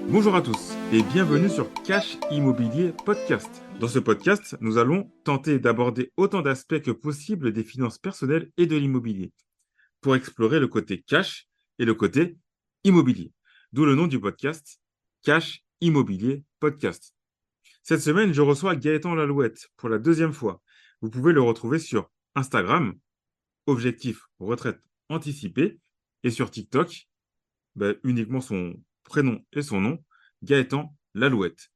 Bonjour à tous et bienvenue sur Cash Immobilier Podcast. Dans ce podcast, nous allons tenter d'aborder autant d'aspects que possible des finances personnelles et de l'immobilier pour explorer le côté cash et le côté immobilier. D'où le nom du podcast Cash Immobilier Podcast. Cette semaine, je reçois Gaëtan Lalouette pour la deuxième fois. Vous pouvez le retrouver sur Instagram, Objectif Retraite Anticipée, et sur TikTok, uniquement son prénom et son nom, Gaëtan Lalouette.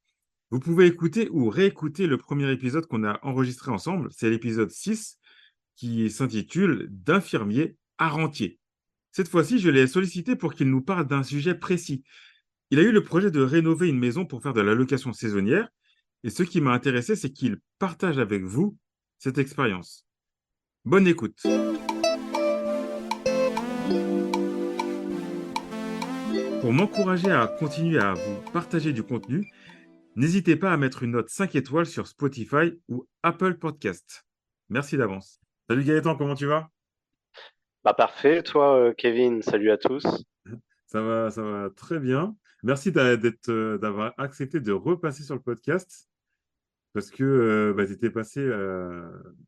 Vous pouvez écouter ou réécouter le premier épisode qu'on a enregistré ensemble, c'est l'épisode 6 qui s'intitule D'infirmier à rentier. Cette fois-ci, je l'ai sollicité pour qu'il nous parle d'un sujet précis. Il a eu le projet de rénover une maison pour faire de la location saisonnière, et ce qui m'a intéressé, c'est qu'il partage avec vous cette expérience. Bonne écoute. Pour m'encourager à continuer à vous partager du contenu, n'hésitez pas à mettre une note 5 étoiles sur Spotify ou Apple Podcast. Merci d'avance. Salut Gaëtan, comment tu vas? Bah parfait, toi Kevin, salut à tous. Ça va très bien. Merci d'avoir accepté de repasser sur le podcast parce que tu étais passé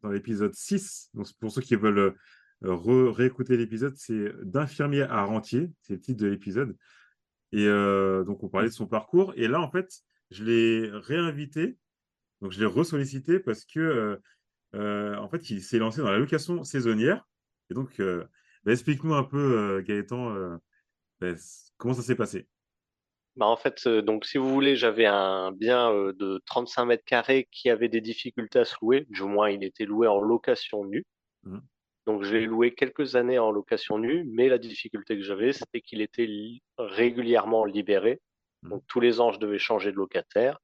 dans l'épisode 6. Donc, pour ceux qui veulent réécouter l'épisode, c'est D'infirmier à rentier, c'est le titre de l'épisode. Et donc, on parlait de son parcours. Et là, en fait, je l'ai réinvité, donc je l'ai ressollicité parce que en fait, il s'est lancé dans la location saisonnière. Et donc, explique-nous un peu, Gaëtan, comment ça s'est passé? Bah en fait, donc si vous voulez, j'avais un bien de 35 mètres carrés qui avait des difficultés à se louer, du moins il était loué en location nue. Mhm, Donc je l'ai loué quelques années en location nue, mais la difficulté que j'avais, c'était qu'il était régulièrement libéré. mhm, Donc tous les ans, je devais changer de locataire.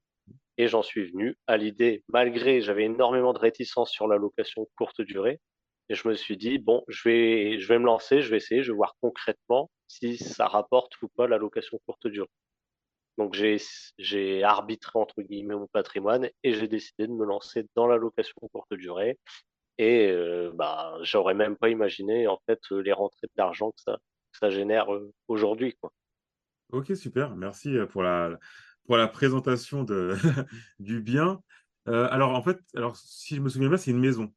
Et j'en suis venu à l'idée, malgré j'avais énormément de réticence sur la location courte durée, et je me suis dit, bon, je vais me lancer, je vais essayer, je vais voir concrètement si ça rapporte ou pas la location courte durée. Donc j'ai arbitré entre guillemets mon patrimoine et j'ai décidé de me lancer dans la location courte durée. Et bah, j'aurais même pas imaginé en fait les rentrées d'argent que ça génère aujourd'hui, quoi. Ok, super. Merci pour la présentation du bien. Alors, en fait, alors, si je me souviens bien, c'est une maison.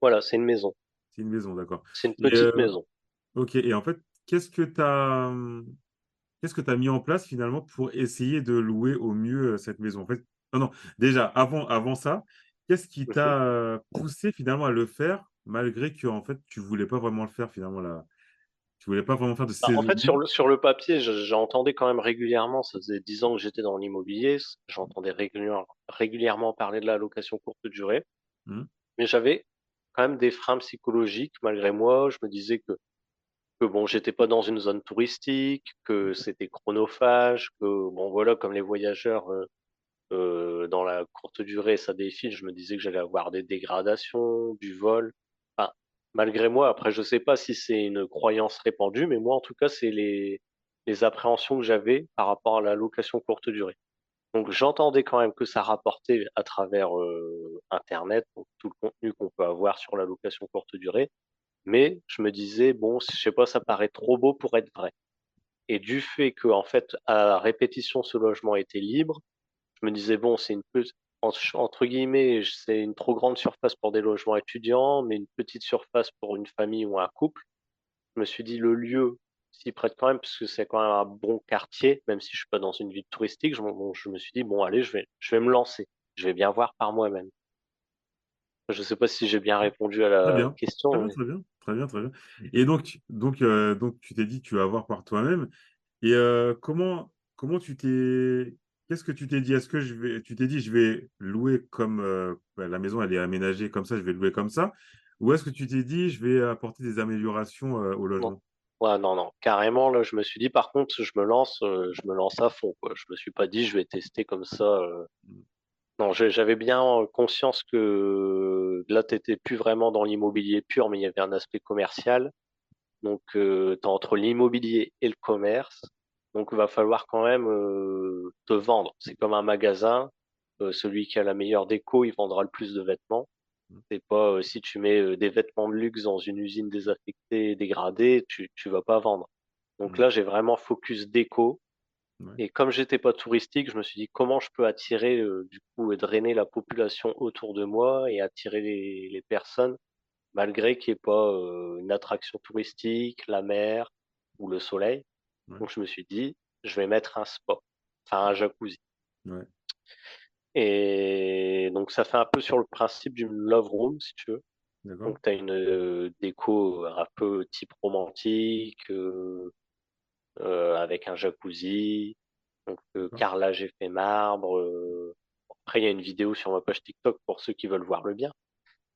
Voilà, c'est une maison, C'est une maison, d'accord. c'est une Et, petite maison. ok, et en fait, qu'est-ce que tu as mis en place finalement pour essayer de louer au mieux cette maison? En fait, non, non, déjà, avant ça, qu'est-ce qui Mhm. t'a poussé finalement à le faire, malgré que en fait, tu voulais pas vraiment le faire finalement là, tu voulais pas vraiment faire de Bah, en fait, saisonnier? sur le papier, j'entendais quand même régulièrement, ça faisait 10 ans que j'étais dans l'immobilier, j'entendais régulièrement parler de la location courte durée, Mhm, mais j'avais quand même des freins psychologiques malgré moi. Je me disais que bon, j'étais pas dans une zone touristique, que c'était chronophage, que bon, voilà, comme les voyageurs dans la courte durée, ça défile, je me disais que j'allais avoir des dégradations, du vol. Enfin, malgré moi, après, je sais pas si c'est une croyance répandue, mais moi, en tout cas, c'est les appréhensions que j'avais par rapport à la location courte durée. Donc, j'entendais quand même que ça rapportait à travers Internet, donc tout le contenu qu'on peut avoir sur la location courte durée, mais je me disais, bon, je sais pas, ça paraît trop beau pour être vrai. Et du fait que, en fait, à répétition, ce logement était libre, je me disais, bon, c'est une entre guillemets, c'est une trop grande surface pour des logements étudiants, mais une petite surface pour une famille ou un couple. Je me suis dit, le lieu s'y prête quand même, parce que c'est quand même un bon quartier, même si je suis pas dans une ville touristique. Bon, je me suis dit, bon, allez, je vais me lancer. Je vais bien voir par moi-même. Je sais pas si j'ai bien répondu à très la bien, très question, bien, mais très bien, très bien, très bien. Et donc tu t'es dit, tu vas voir par toi-même. Et qu'est-ce que tu t'es dit? Tu t'es dit, je vais louer comme la maison, elle est aménagée comme ça, je vais louer comme ça, ou est-ce que tu t'es dit, je vais apporter des améliorations au non. logement? Ouais, non, non. Carrément, là, je me suis dit, par contre, je me lance à fond, quoi. Je me suis pas dit, je vais tester comme ça. Non, j'avais bien conscience que là, t'étais plus vraiment dans l'immobilier pur, mais il y avait un aspect commercial. Donc, t'es entre l'immobilier et le commerce. Donc, il va falloir quand même te vendre. C'est comme un magasin. Celui qui a la meilleure déco, il vendra le plus de vêtements. C'est pas si tu mets des vêtements de luxe dans une usine désaffectée, dégradée, tu vas pas vendre. Donc Mm. là, j'ai vraiment focus déco. Ouais. Et comme j'étais pas touristique, je me suis dit comment je peux attirer, du coup, et drainer la population autour de moi et attirer les personnes malgré qu'il n'y ait pas une attraction touristique, la mer ou le soleil. Ouais. Donc je me suis dit, je vais mettre un spa, enfin un jacuzzi. Ouais. Et donc ça fait un peu sur le principe d'une love room, si tu veux. D'accord. Donc tu as une déco un peu type romantique, avec un jacuzzi, donc D'accord. carrelage effet marbre. Après, il y a une vidéo sur ma page TikTok pour ceux qui veulent voir le bien.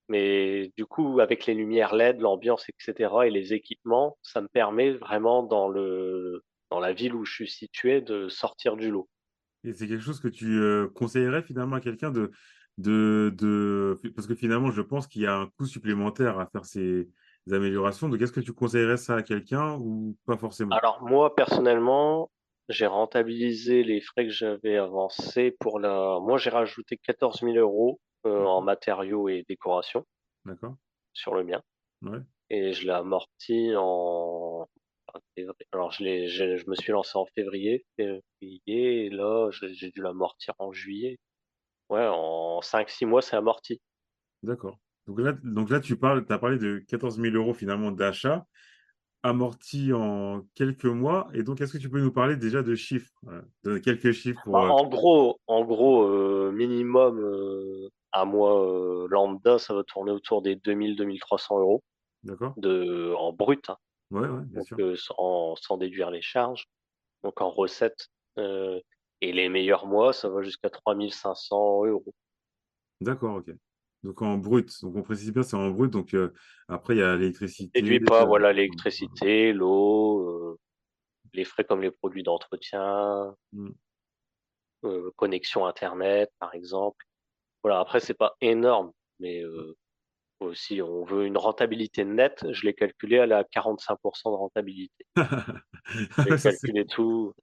Mais du coup, avec les lumières LED, l'ambiance, etc., et les équipements, ça me permet vraiment dans la ville où je suis situé de sortir du lot. Et c'est quelque chose que tu conseillerais finalement à quelqu'un parce que finalement, je pense qu'il y a un coût supplémentaire à faire ces améliorations. Donc, est-ce que tu conseillerais ça à quelqu'un ou pas forcément? Alors moi, personnellement, j'ai rentabilisé les frais que j'avais avancés pour la... Moi, j'ai rajouté 14 000 euros en D'accord. matériaux et décorations D'accord. sur le mien. Ouais. Et je l'ai amorti en février. Alors, je me suis lancé en février, et là, j'ai dû l'amortir en juillet. Ouais, en 5-6 mois, c'est amorti. D'accord. Donc là, tu as parlé de 14 000 euros finalement d'achat amorti en quelques mois. Et donc, est-ce que tu peux nous parler déjà de chiffres, voilà, de quelques chiffres Bah, pour. en gros, minimum, un mois lambda, ça va tourner autour des 2 000-2 300 euros D'accord? en brut, hein. Ouais, ouais, bien Donc sûr. sans déduire les charges. Donc en recette, et les meilleurs mois, ça va jusqu'à 3 500 euros. D'accord, ok. Donc en brut. Donc on précise bien, c'est en brut. Donc après, il y a l'électricité. Déduis pas, voilà, Voilà. l'électricité, l'eau, les frais comme les produits d'entretien, Mm. connexion Internet, par exemple. Voilà, après, c'est pas énorme, mais si on veut une rentabilité nette, je l'ai calculé à la 45% de rentabilité. J'ai Ça, c'est calculé tout.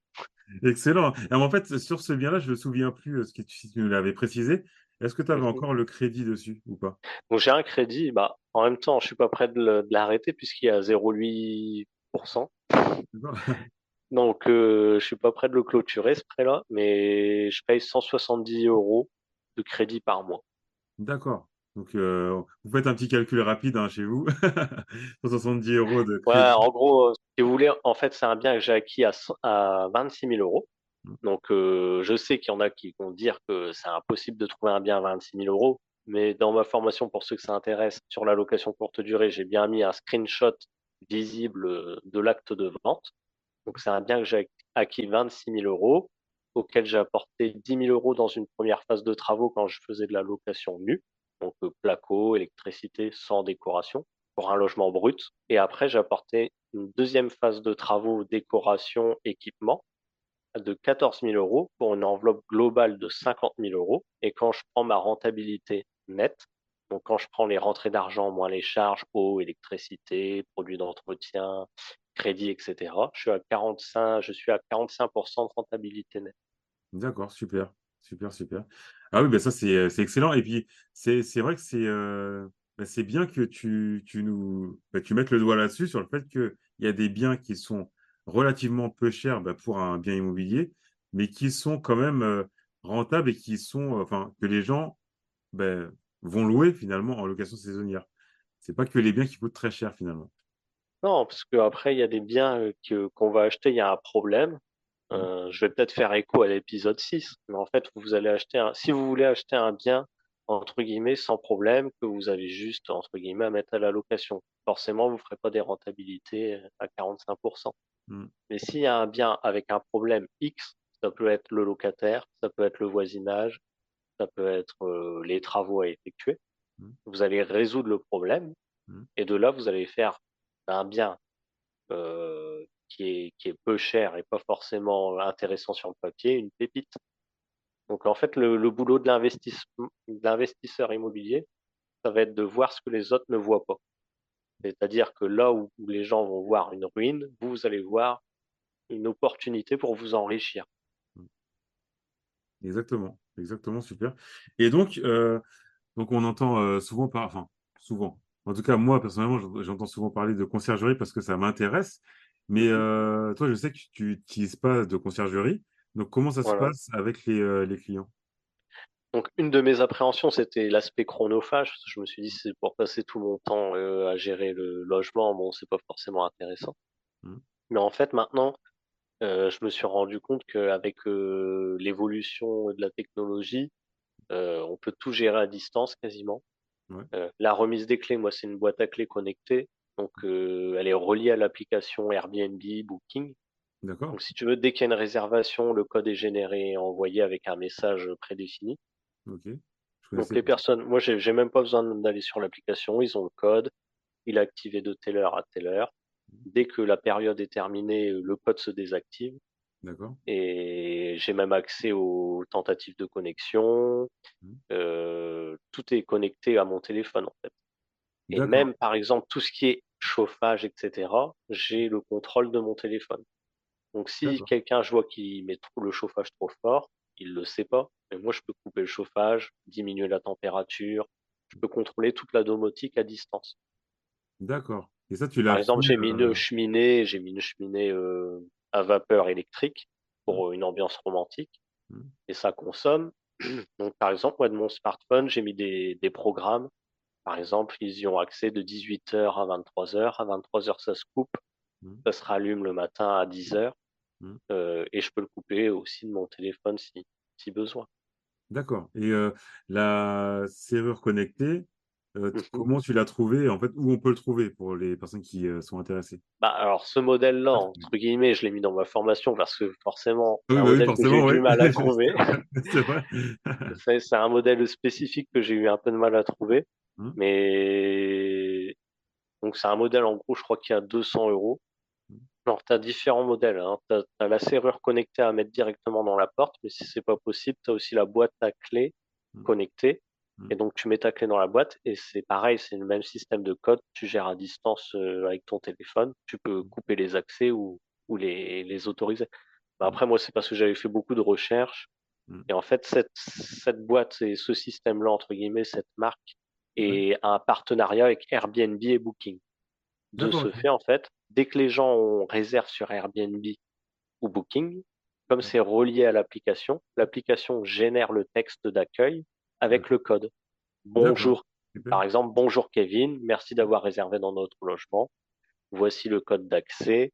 excellent. Et en fait, sur ce bien-là, je me souviens plus si tu nous l'avais précisé. Est-ce que tu avais Mhm. encore le crédit dessus ou pas? Donc j'ai un crédit, bah, en même temps, je suis pas prêt de l'arrêter puisqu'il y a 0,8%. D'accord. Donc je suis pas prêt de le clôturer ce prêt-là, mais je paye 170 euros de crédit par mois. D'accord. Donc, vous faites un petit calcul rapide hein, chez vous. 170 euros de Ouais, crédit. en gros, si vous voulez, en fait, c'est un bien que j'ai acquis à 26 000 euros. Mm. Donc, je sais qu'il y en a qui vont dire que c'est impossible de trouver un bien à 26 000 euros. Mais dans ma formation, pour ceux que ça intéresse, sur la location courte durée, j'ai bien mis un screenshot visible de l'acte de vente. Donc, c'est un bien que j'ai acquis 26 000 euros, auquel j'ai apporté 10 000 euros dans une première phase de travaux quand je faisais de la location nue. Donc, placo, électricité, sans décoration, pour un logement brut. Et après, j'ai apporté une deuxième phase de travaux, décoration, équipement de 14 000 euros pour une enveloppe globale de 50 000 euros. Et quand je prends ma rentabilité nette, donc quand je prends les rentrées d'argent moins les charges, eau, électricité, produits d'entretien, crédit, etc., je suis à 45% de rentabilité nette. D'accord, super, super, super. Ah oui, ben ça c'est excellent. Et puis c'est vrai que c'est bien que tu mettes le doigt là-dessus sur le fait qu'il y a des biens qui sont relativement peu chers pour un bien immobilier, mais qui sont quand même rentables et qui sont, enfin, que les gens ben, vont louer finalement en location saisonnière. C'est pas que les biens qui coûtent très cher finalement. Non, parce qu'après, il y a des biens qu'on va acheter, il y a un problème. Mm. Je vais peut-être faire écho à l'épisode 6, mais en fait, vous allez acheter si vous voulez acheter un bien, entre guillemets, sans problème, que vous avez juste, entre guillemets, à mettre à la location. Forcément, vous ne ferez pas des rentabilités à 45%. Mm. Mais s'il y a un bien avec un problème X, ça peut être le locataire, ça peut être le voisinage, ça peut être les travaux à effectuer, Mm. vous allez résoudre le problème, Mm. et de là, vous allez faire un bien qui est peu cher et pas forcément intéressant sur le papier, une pépite. Donc en fait, le boulot de l'investisseur immobilier, ça va être de voir ce que les autres ne voient pas. C'est-à-dire que là où les gens vont voir une ruine, vous allez voir une opportunité pour vous enrichir. Mm. Exactement, exactement, super. Et donc on entend souvent, en tout cas moi personnellement, j'entends souvent parler de conciergerie parce que ça m'intéresse. Mais Mhm. toi, je sais que tu n'utilises pas de conciergerie. Donc, comment ça se Voilà. passe avec les clients? Donc, une de mes appréhensions, c'était l'aspect chronophage. Parce que je me suis dit, c'est pour passer tout mon temps à gérer le logement. Bon, c'est pas forcément intéressant. Mmh. Mais en fait, maintenant, je me suis rendu compte qu'avec l'évolution de la technologie, on peut tout gérer à distance quasiment. Ouais, La remise des clés, moi, c'est une boîte à clés connectée. Donc, elle est reliée à l'application Airbnb, Booking. d'accord. Donc, si tu veux, dès qu'il y a une réservation, le code est généré et envoyé avec un message prédéfini. OK. Je Donc, connaissais les pas. personnes, moi, j'ai même pas besoin d'aller sur l'application. Ils ont le code. Il est activé de telle heure à telle heure. Mmh. Dès que la période est terminée, le code se désactive. D'accord. Et j'ai même accès aux tentatives de connexion. Mmh. Tout est connecté à mon téléphone, en fait. Et D'accord, même, par exemple, tout ce qui est chauffage, etc., j'ai le contrôle de mon téléphone. Donc, si d'accord. quelqu'un, je vois qu'il met trop le chauffage trop fort, il le sait pas. Mais moi, je peux couper le chauffage, diminuer la température. Je peux contrôler toute la domotique à distance. D'accord. Et ça, tu l'as Par fait, exemple, j'ai mis une cheminée à vapeur électrique mmh, pour une ambiance romantique. mmh, Et ça consomme. Donc, par exemple, moi, de mon smartphone, j'ai mis des programmes. Par exemple, ils y ont accès de 18h à 23h. À 23h, ça se coupe. mmh, Ça se rallume le matin à 10h. mmh. Et je peux le couper aussi de mon téléphone si besoin. D'accord. Et la serrure connectée, t Mhm. comment tu l'as trouvée? En fait, où on peut le trouver pour les personnes qui, sont intéressées? Bah, alors, ce modèle-là, Pas entre trouvé. guillemets, je l'ai mis dans ma formation parce que forcément, c'est Oui, un bah, oui, modèle que j'ai eu forcément, oui. du mal à trouver. C'est vrai. C'est un modèle spécifique que j'ai eu un peu de mal à trouver. Mmh, Mais donc, c'est un modèle, en gros, je crois qu'il y a 200 euros. mmh, Alors, tu as différents modèles, hein. Tu as la serrure connectée à mettre directement dans la porte, mais si c'est pas possible, tu as aussi la boîte à clé mmh, connectée. mmh, Et donc, tu mets ta clé dans la boîte et c'est pareil, c'est le même système de code. Tu gères à distance avec ton téléphone. Tu peux mmh, couper les accès ou les autoriser. Bah, mmh, après, moi, c'est parce que j'avais fait beaucoup de recherches. mmh. Et en fait, cette boîte et ce système-là, entre guillemets, cette marque, Ouais. est un partenariat avec Airbnb et Booking. De D'accord, ce OK. fait, en fait, dès que les gens réservent sur Airbnb ou Booking, comme Mmh. c'est relié à l'application, l'application génère le texte d'accueil avec le D'accord. code. D'accord. Bonjour. Super. Par exemple, bonjour Kevin, merci d'avoir réservé dans notre logement. Voici le code d'accès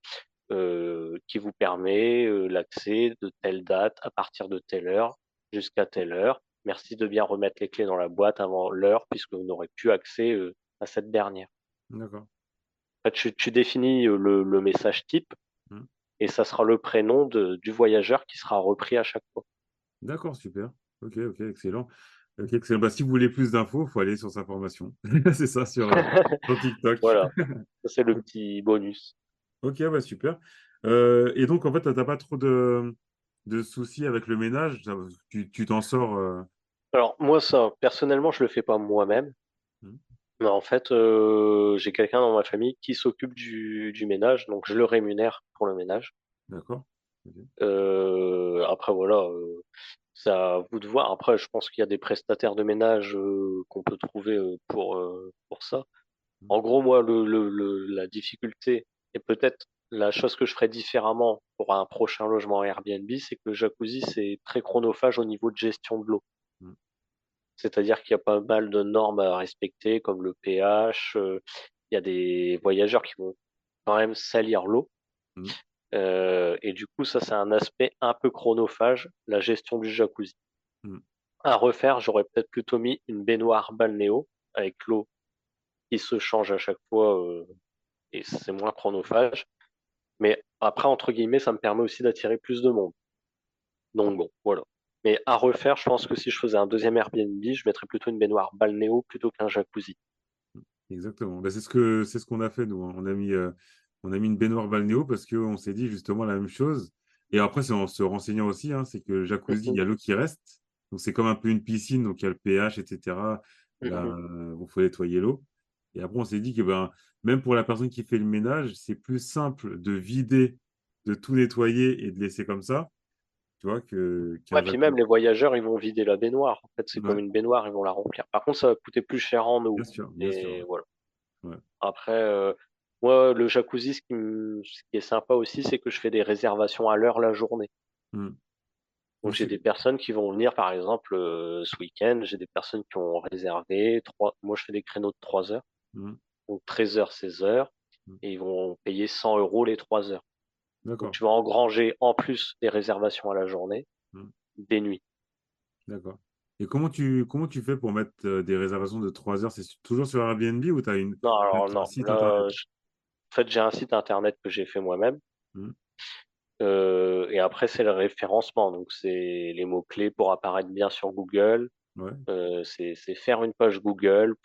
qui vous permet l'accès de telle date à partir de telle heure jusqu'à telle heure. Merci de bien remettre les clés dans la boîte avant l'heure puisque vous n'aurez plus accès à cette dernière. D'accord. En fait, tu définis le message type Mmh. et ça sera le prénom du voyageur qui sera repris à chaque fois. D'accord, super. OK, OK, excellent. OK, excellent. Bah, si vous voulez plus d'infos, il faut aller sur sa formation. C'est ça sur TikTok. Voilà, ça c'est le OK, petit bonus. OK, bah, super. Et donc en fait, tu as pas trop de soucis avec le ménage? Ça tu t'en sors, Alors moi ça, personnellement, je le fais pas moi-même. mmh, Mais en fait, j'ai quelqu'un dans ma famille qui s'occupe du ménage, donc je le rémunère pour le ménage. d'accord. OK. Après voilà, c'est à vous de voir. Après, je pense qu'il y a des prestataires de ménage qu'on peut trouver pour ça. Mmh, En gros, moi, la difficulté et peut-être la chose que je ferais différemment pour un prochain logement Airbnb, c'est que le jacuzzi, c'est très chronophage au niveau de gestion de l'eau. mmh, C'est-à-dire qu'il y a pas mal de normes à respecter, comme le pH. Il y a des voyageurs qui vont quand même salir l'eau. mmh, Et du coup, ça, c'est un aspect un peu chronophage, la gestion du jacuzzi. mmh. À refaire, j'aurais peut-être plutôt mis une baignoire balnéo avec l'eau qui se change à chaque fois et c'est moins chronophage. Mais après, entre guillemets, ça me permet aussi d'attirer plus de monde. Donc bon, voilà. Mais à refaire, je pense que si je faisais un deuxième Airbnb, je mettrais plutôt une baignoire balnéo plutôt qu'un jacuzzi. Exactement. Bah, c'est ce qu'on a fait nous, hein. On a mis une baignoire balnéo parce qu'on s'est dit justement la même chose et après c'est en se renseignant aussi, hein, c'est que le jacuzzi, il Mhm, y a l'eau qui reste, donc c'est comme un peu une piscine, donc il y a le pH et cetera. Là, mhm. où faut nettoyer l'eau et après on s'est dit que, ben, même pour la personne qui fait le ménage, c'est plus simple de vider, de tout nettoyer et de laisser comme ça, tu vois, qu'un Ouais, puis même jacuzzi. les voyageurs, ils vont vider la baignoire. En fait, c'est comme Ouais, une baignoire, ils vont la remplir. Par contre, ça va coûter plus cher en eau. bien sûr, Et ouais. voilà. Ouais. Après, Moi, le jacuzzi, ce qui est sympa aussi, c'est que je fais des réservations à l'heure la journée. Hmm. Donc Oui, j'ai des personnes qui vont venir, par exemple, ce week-end, j'ai des personnes qui ont réservé moi je fais des créneaux de 3 heures, hmm, donc 13 heures, 16 heures, hmm. et ils vont payer 100 euros les 3 heures. Donc D'accord. tu vas engranger en plus des réservations à la journée, Hmm. des nuits. D'accord. Et comment tu fais pour mettre des réservations de 3 heures? C'est toujours sur Airbnb ou tu as Non, alors un non, site internet? là, en fait j'ai un site internet que j'ai fait moi-même, Hmm. et après c'est le référencement, donc c'est les mots-clés pour apparaître bien sur Google. Ouais. C'est faire une page Google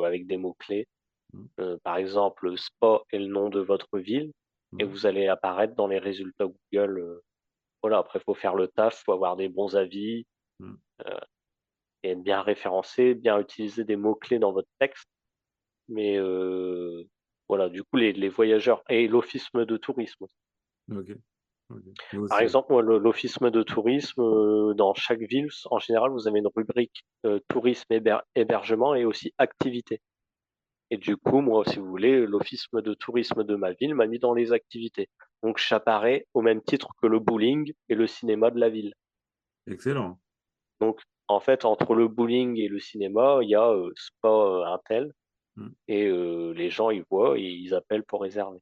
avec des mots-clés. Hmm. Par exemple, Spa est le nom de votre ville et Hmm. vous allez apparaître dans les résultats Google. Voilà, après, il faut faire le taf, il faut avoir des bons avis Hmm. euh, et être bien référencé, bien utiliser des mots-clés dans votre texte. Mais voilà, du coup, les voyageurs et l'office de tourisme. Ok. Ok. Et Par aussi. exemple, moi, l'office de tourisme, dans chaque ville, en général, vous avez une rubrique tourisme, hébergement et aussi activité. Et du coup, moi, si vous voulez, l'office de tourisme de ma ville m'a mis dans les activités. Donc, j'apparais au même titre que le bowling et le cinéma de la ville. Excellent. Donc, en fait, entre le bowling et le cinéma, il y a Spa Intel Hmm. et les gens, ils voient et ils appellent pour réserver.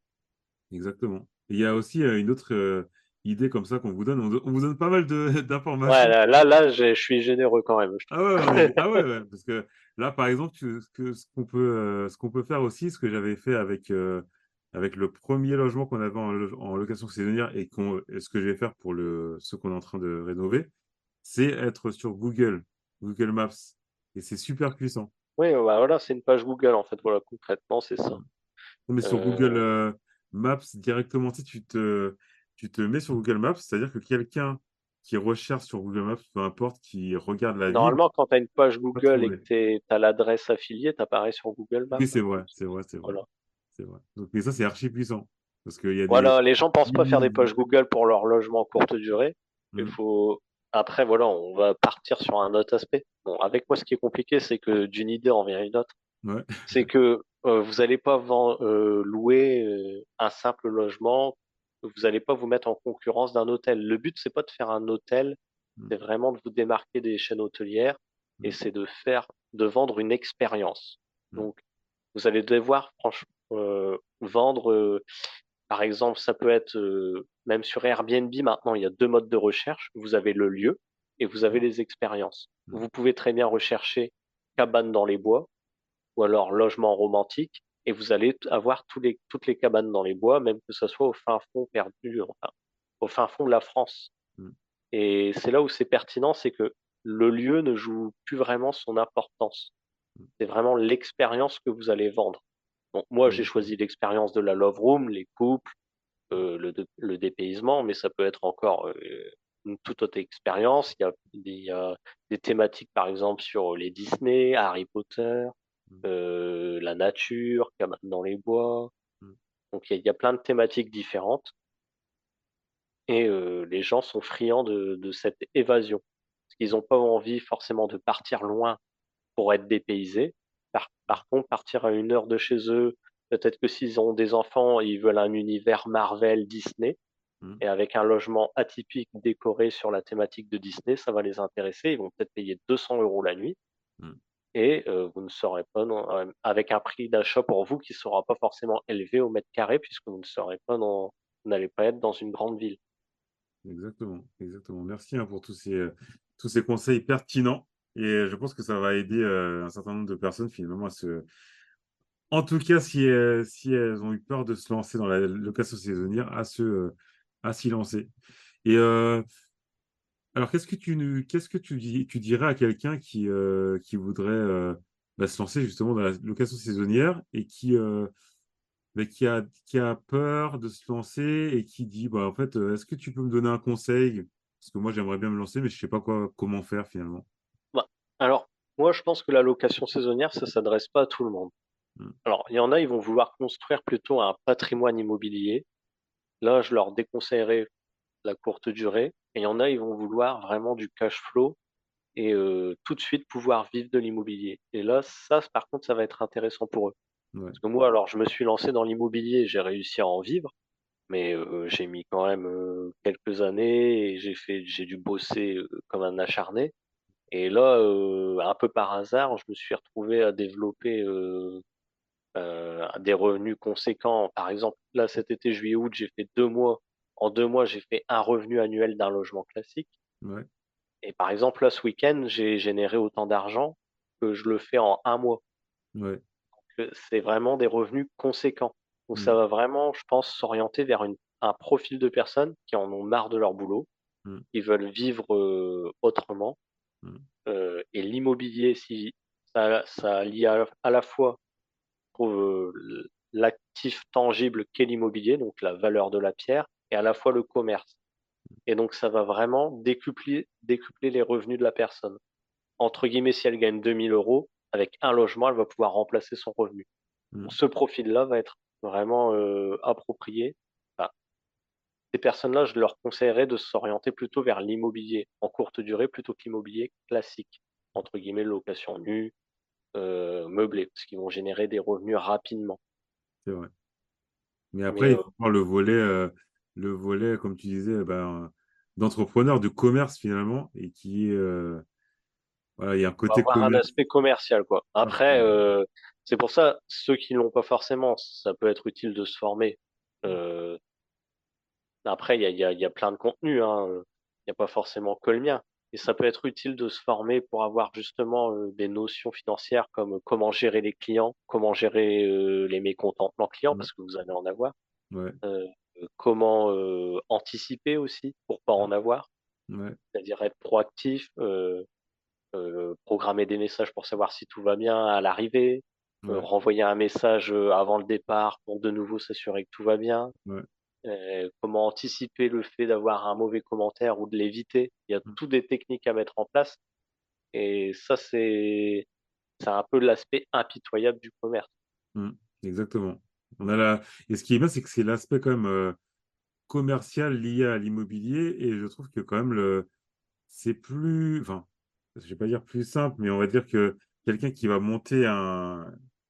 Exactement. Et il y a aussi une autre idée comme ça qu'on vous donne. On vous donne pas mal Ouais, d'informations. je suis généreux quand même, je Ah ouais, on est... trouve. ah ouais, ouais, parce que là, par exemple, ce qu'on peut faire aussi, ce que j'avais fait avec le premier logement qu'on avait en location saisonnière et ce que je vais faire pour ce qu'on est en train de rénover, c'est être sur Google Maps. Et c'est super puissant. Oui, bah voilà, c'est une page Google, en fait. Voilà, concrètement, c'est ça. Mm. Mais sur Google Euh, Maps directement, tu te mets sur Google Maps, c'est-à-dire que quelqu'un qui recherche sur Google Maps, peu importe, qui regarde la ville, Normalement, quand tu as une page va Google et que trouver. tu as l'adresse affiliée, tu apparais sur Google Maps. Oui, c'est vrai, c'est vrai, c'est vrai. Voilà. C'est vrai. Donc, mais ça, c'est archi puissant. Parce qu'il y a des Voilà, les gens pensent pas faire des milliers. pages Google pour leur logement courte durée. Il Hmm. faut Après, voilà, on va partir sur un autre aspect. Bon, avec moi, ce qui est compliqué, c'est que d'une idée en vient une autre. Ouais. C'est que vous n'allez pas louer un simple logement. Vous n'allez pas vous mettre en concurrence d'un hôtel. Le but, c'est pas de faire un hôtel, Hmm. c'est vraiment de vous démarquer des chaînes hôtelières et Hmm. c'est de vendre une expérience. Hmm. Donc, vous allez devoir franchement vendre. Par exemple, ça peut être même sur Airbnb maintenant, il y a deux modes de recherche. Vous avez le lieu et vous avez les expériences. Hmm. Vous pouvez très bien rechercher cabane dans les bois ou alors logement romantique et vous allez avoir toutes les cabanes dans les bois, même que ce soit au fin fond perdu, enfin, au fin fond de la France. Hmm. Et c'est là où c'est pertinent, c'est que le lieu ne joue plus vraiment son importance. C'est vraiment l'expérience que vous allez vendre. Donc moi, j'ai Exactement. choisi l'expérience de la Love Room, les couples, le dépaysement, mais ça peut être encore une toute autre expérience. Il y a des thématiques, par exemple, sur les Disney, Harry Potter, Hmm. la nature, cabane dans les bois. Hmm. Donc il y a plein de thématiques différentes et les gens sont friands de cette évasion. Parce qu'ils n'ont pas envie forcément de partir loin pour être dépaysés. Par contre, partir à 1 heure de chez eux, peut-être que s'ils ont des enfants, ils veulent un univers Marvel, Disney. Hmm. Et avec un logement atypique décoré sur la thématique de Disney, ça va les intéresser. Ils vont peut-être payer 200 euros la nuit Hmm. et vous ne serez pas avec un prix d'achat pour vous qui ne sera pas forcément élevé au mètre carré puisque vous n'allez pas être dans une grande ville. Exactement. Exactement. Merci pour tous ces conseils pertinents. Et je pense que ça va aider un certain nombre de personnes finalement à se. En tout cas, si elles ont eu peur de se lancer dans la location saisonnière, à s'y lancer. Et alors, qu'est-ce que tu dirais à quelqu'un qui voudrait se lancer justement dans la location saisonnière et qui a peur de se lancer et qui dit, bah, en fait, est-ce que tu peux me donner un conseil? Parce que moi, j'aimerais bien me lancer, mais je sais pas comment faire finalement. Bah, alors, moi, je pense que la location saisonnière, ça s'adresse pas à tout le monde. Hmm. Alors, il y en a, ils vont vouloir construire plutôt un patrimoine immobilier. Là, je leur déconseillerais la courte durée. Et il y en a, ils vont vouloir vraiment du cash flow et tout de suite pouvoir vivre de l'immobilier. Et là, ça, par contre, ça va être intéressant pour eux. Ouais. Parce que moi, alors, je me suis lancé dans l'immobilier, j'ai réussi à en vivre, mais j'ai mis quand même quelques années et j'ai dû bosser comme un acharné. Et là, un peu par hasard, je me suis retrouvé à développer des revenus conséquents. Par exemple, là, cet été, juillet-août, j'ai fait 2 mois. En 2 mois, j'ai fait un revenu annuel d'un logement classique. Ouais. Et par exemple, là, ce week-end, j'ai généré autant d'argent que je le fais en un mois. Ouais. C'est vraiment des revenus conséquents. Donc, ça Mm. va vraiment, je pense, s'orienter vers un profil de personnes qui en ont marre de leur boulot, Mm. qui veulent vivre autrement. Mm. Et l'immobilier, si ça lie à la fois trouve l'actif tangible qu'est l'immobilier, donc la valeur de la pierre, et à la fois le commerce. Et donc, ça va vraiment décupler les revenus de la personne. Entre guillemets, si elle gagne 2 000 euros, avec un logement, elle va pouvoir remplacer son revenu. Mm. Ce profil-là va être vraiment approprié. Enfin, ces personnes-là, je leur conseillerais de s'orienter plutôt vers l'immobilier en courte durée plutôt que l'immobilier classique, entre guillemets, location nue, meublé, parce qu'ils vont générer des revenus rapidement. C'est vrai. Mais Mais après, il faut voir le volet, comme tu disais, ben, d'entrepreneur, de commerce finalement, et qui est, voilà, il y a un faut côté avoir un commerce. aspect commercial, quoi. Après, c'est pour ça, ceux qui l'ont pas forcément, ça peut être utile de se former. Euh, Après, il y a plein de contenus, hein. Il n'y a pas forcément que le mien. Et ça peut être utile de se former pour avoir justement des notions financières comme comment gérer les clients, comment gérer les mécontentements clients, Ouais. parce que vous allez en avoir, Ouais. euh, comment anticiper aussi pour pas en avoir, Ouais. c'est-à-dire être proactif, programmer des messages pour savoir si tout va bien à l'arrivée, Ouais. renvoyer un message avant le départ pour de nouveau s'assurer que tout va bien, Ouais. comment anticiper le fait d'avoir un mauvais commentaire ou de l'éviter. Il y a Mm. toutes des techniques à mettre en place et ça, c'est un peu l'aspect impitoyable du commerce. Mm. Exactement. On a la... Et ce qui est bien, c'est que c'est l'aspect quand même commercial lié à l'immobilier, et je trouve que quand même c'est plus, enfin, je vais pas dire plus simple, mais on va dire que quelqu'un qui va monter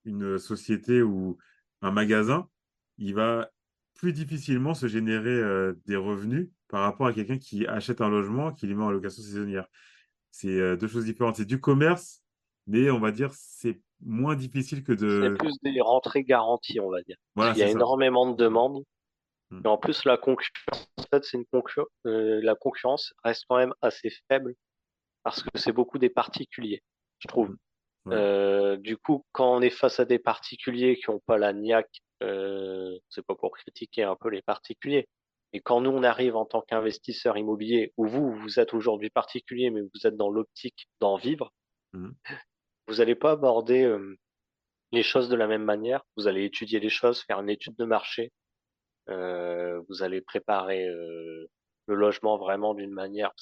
une société ou un magasin, il va plus difficilement se générer des revenus par rapport à quelqu'un qui achète un logement, qui les met en location saisonnière. C'est deux choses différentes. C'est du commerce, mais on va dire c'est moins difficile que C'est de... plus des rentrées garanties, on va dire. Parce Voilà, qu'il y c'est a ça. énormément de demandes. Mm. Et en plus, la concurrence, en fait, la concurrence reste quand même assez faible parce que c'est beaucoup des particuliers, je trouve. Mm. Ouais. Du coup, quand on est face à des particuliers qui n'ont pas la niaque, c'est pas pour critiquer un peu les particuliers, et quand nous on arrive en tant qu'investisseur immobilier, ou vous êtes aujourd'hui particulier, mais vous êtes dans l'optique d'en vivre, Mm. vous n'allez pas aborder les choses de la même manière. Vous allez étudier les choses, faire une étude de marché, vous allez préparer le logement vraiment d'une manière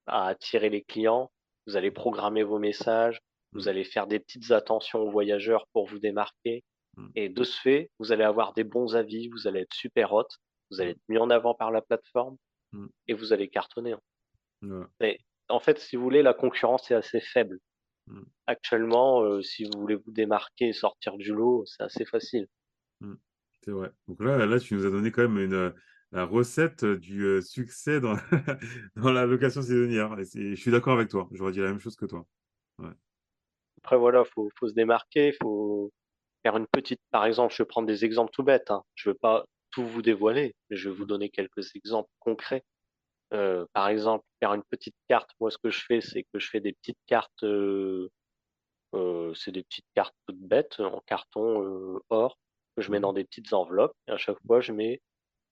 à attirer les clients. Vous allez programmer vos messages, vous Mm. allez faire des petites attentions aux voyageurs pour vous démarquer. Mm. Et de ce fait, vous allez avoir des bons avis, vous allez être super hot, vous allez Mm. être mis en avant par la plateforme Mm. et vous allez cartonner. Voilà. Mais en fait, si vous voulez, la concurrence est assez faible. Mm. Actuellement, si vous voulez vous démarquer et sortir du lot, c'est assez facile. Mm. C'est vrai. Donc là, tu nous as donné quand même la recette du succès dans, dans la location saisonnière. Je suis d'accord avec toi. J'aurais dit la même chose que toi. Ouais. Après, voilà, faut se démarquer, faut faire une petite, par exemple, je vais prendre des exemples tout bêtes, hein. Je ne vais pas tout vous dévoiler, mais je vais vous Mm. donner quelques exemples concrets. Par exemple, faire une petite carte. Moi, ce que je fais, c'est que je fais des petites cartes. C'est des petites cartes toutes bêtes en carton or que je mets Ouais. dans des petites enveloppes. Et à chaque fois, je mets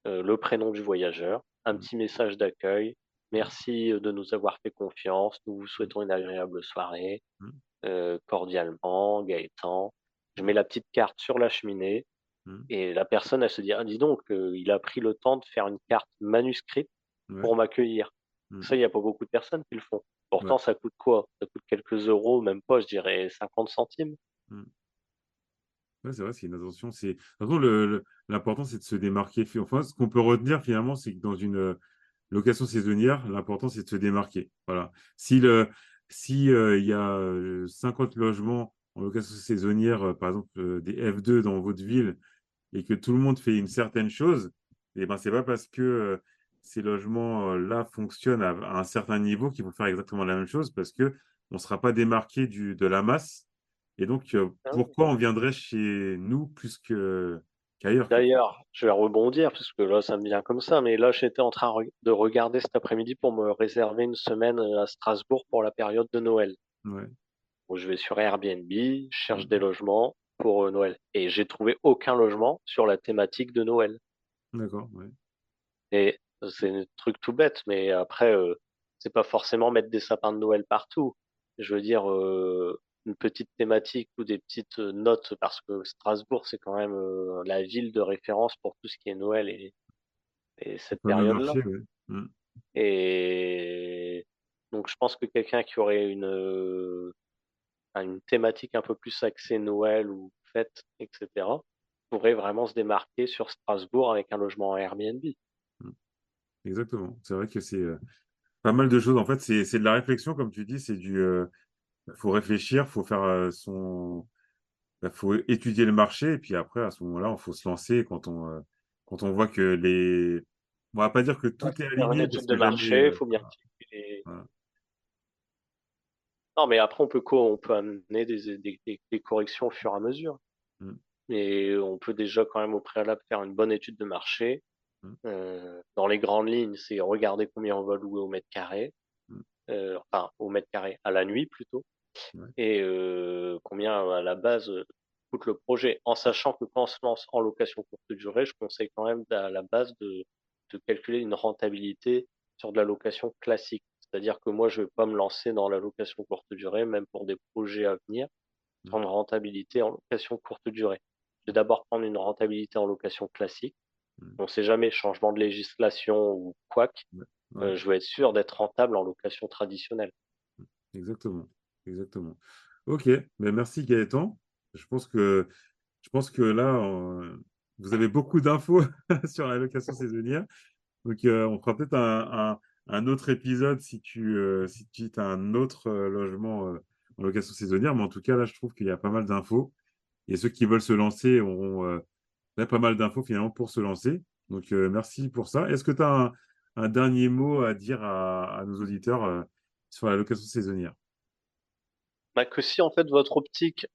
le prénom du voyageur, un Mm. petit message d'accueil. Mm. Merci de nous avoir fait confiance. Nous vous Mm. souhaitons une agréable soirée. Mm. Cordialement, Gaëtan. Je mets la petite carte sur la cheminée Mm. et la personne, elle se dit, ah, dis donc, il a pris le temps de faire une carte manuscrite Ouais. pour m'accueillir. Mm. Ça, il n'y a pas beaucoup de personnes qui le font. Ouais. Pourtant, ça coûte quoi? Ça coûte quelques euros, même pas, je dirais 50 centimes. Mm. Ouais, c'est vrai, c'est une attention. C'est... De toute façon, l'important, c'est de se démarquer. Enfin, ce qu'on peut retenir finalement, c'est que dans une location saisonnière, l'important, c'est de se démarquer. Voilà. Si il y a 50 logements en location saisonnière, par exemple, des F2 dans votre ville et que tout le monde fait une certaine chose, et ben, c'est pas parce que, ces logements, là fonctionnent à un certain niveau qu'ils vont faire exactement la même chose parce qu'on ne sera pas démarqué de la masse et donc, Ah oui. pourquoi on viendrait chez nous plus qu'ailleurs, quoi? D'ailleurs, je vais rebondir parce que là, ça me vient comme ça, mais là, j'étais en train de regarder cet après-midi pour me réserver une semaine à Strasbourg pour la période de Noël. Ouais. Donc, je vais sur Airbnb, je cherche des Mmh. logements pour Noël. Et j'ai trouvé aucun logement sur la thématique de Noël. D'accord, ouais. Et c'est un truc tout bête, mais après, c'est pas forcément mettre des sapins de Noël partout. Je veux dire, une petite thématique ou des petites notes, parce que Strasbourg, c'est quand même la ville de référence pour tout ce qui est Noël et Le cette fameux période-là. marché, ouais. Mmh. Et donc, je pense que quelqu'un qui aurait une thématique un peu plus axée Noël ou fête, etc., pourrait vraiment se démarquer sur Strasbourg avec un logement en Airbnb. Mmh. Exactement. C'est vrai que c'est, pas mal de choses. En fait, c'est de la réflexion, comme tu dis, c'est faut réfléchir, faut faire, faut étudier le marché et puis après, à ce moment-là, il faut se lancer quand on voit que on va pas dire que Ouais, tout est faut faire une aligné parce étude de que jamais, marché, il faut bien calculer. voilà. Non, mais après, on peut amener des corrections au fur et à mesure. Mmh, Mais on peut déjà quand même au préalable faire une bonne étude de marché. mmh, Dans les grandes lignes, c'est regarder combien on va louer au mètre carré, mmh, enfin au mètre carré à la nuit plutôt, ouais, et combien à la base coûte le projet. En sachant que quand on se lance en location courte durée, je conseille quand même à la base de calculer une rentabilité sur de la location classique. C'est-à-dire que moi, je ne vais pas me lancer dans la location courte durée, même pour des projets à venir, mmh, prendre une rentabilité en location courte durée. Je vais d'abord prendre une rentabilité en location classique. mmh, On ne sait jamais, changement de législation ou couac, ouais, ouais, je veux être sûr d'être rentable en location traditionnelle. exactement, exactement. OK, ben merci Gaëtan. Je pense que je pense que là, vous avez beaucoup d'infos sur la location saisonnière. Donc, on fera peut-être un autre épisode si tu as un autre, logement, en location saisonnière. Mais en tout cas, là, je trouve qu'il y a pas mal d'infos et ceux qui veulent se lancer auront, là, pas mal d'infos finalement pour se lancer. Donc, merci pour ça. Est-ce que tu as un dernier mot à dire à nos auditeurs, sur la location saisonnière? Bah, que si en fait votre optique,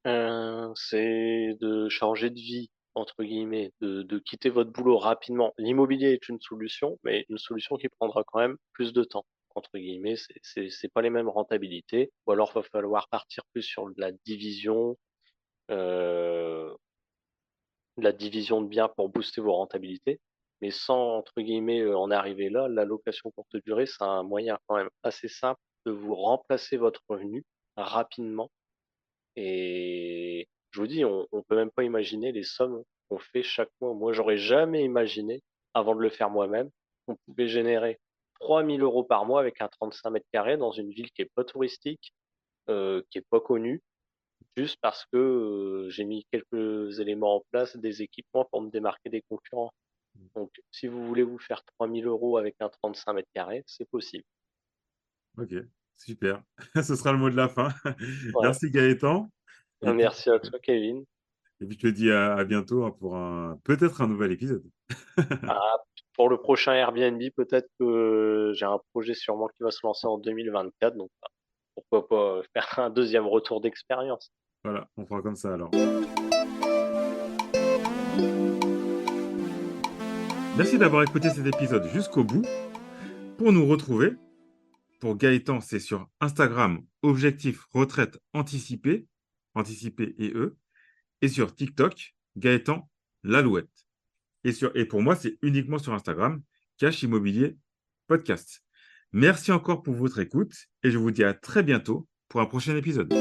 c'est de changer de vie, entre guillemets, de quitter votre boulot rapidement, l'immobilier est une solution, mais une solution qui prendra quand même plus de temps, entre guillemets. C'est pas les mêmes rentabilités, ou alors va falloir partir plus sur euh, de la division de biens pour booster vos rentabilités. Mais sans, entre guillemets, en arriver là, la location courte durée, c'est un moyen quand même assez simple de vous remplacer votre revenu rapidement. Et je vous dis, on peut même pas imaginer les sommes qu'on fait chaque mois. Moi, j'aurais jamais imaginé, avant de le faire moi-même, qu'on pouvait générer 3 000 € par mois avec un 35 mètres carrés dans une ville qui est pas touristique, qui est pas connue, juste parce que j'ai mis quelques éléments en place, des équipements pour me démarquer des concurrents. Donc, si vous voulez vous faire 3 000 € avec un 35 mètres carrés, c'est possible. OK, super. Ce sera le mot de la fin. Ouais. Merci Gaëtan et puis Merci à toi, Kevin. je te dis à bientôt, hein, pour peut-être un nouvel épisode. Ah, pour le prochain Airbnb, peut-être que j'ai un projet sûrement qui va se lancer en 2024, donc bah, pourquoi pas faire un deuxième retour d'expérience. Voilà, on fera comme ça alors. Merci d'avoir écouté cet épisode jusqu'au bout. Pour nous retrouver, pour Gaëtan, c'est sur Instagram, Objectif Retraite Anticipée, Anticipée et E, et sur TikTok, Gaëtan Lalouette. Et pour moi, c'est uniquement sur Instagram, Cash Immobilier Podcast. Merci encore pour votre écoute et je vous dis à très bientôt pour un prochain épisode.